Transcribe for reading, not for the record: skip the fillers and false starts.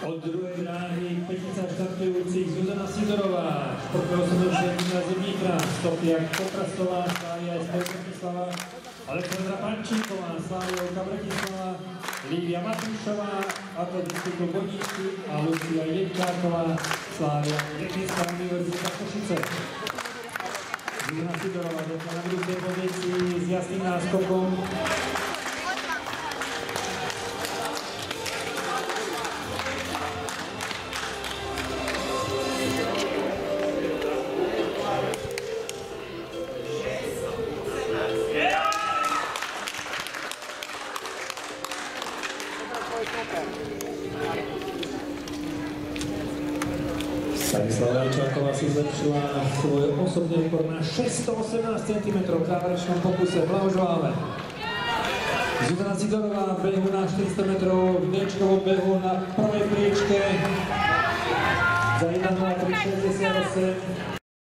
Od druhej dráhy petica štartujúcich Zuzana Sidorová, športové osobnosti gymnázium Nitra, Sofia Poprastová, Slávia SK Bratislava, Alexandra Pančíková, Slávia SK Bratislava, Lívia Matúšová, Atletický klub Boníčky a Lucia Jedkáková, Slávia Technická univerzita Košice. Zuzana Sidorová na budúcej pozícii s jasným náskokom. Stanislava Ječáková si zlepšila svoj osobný rekord na 618 cm v záverečnom pokuse. Blahoželáme. Zuzana Sidorová v behu na 400 metrov, v D-čkovom behu na prvej priečke za 1:03:68.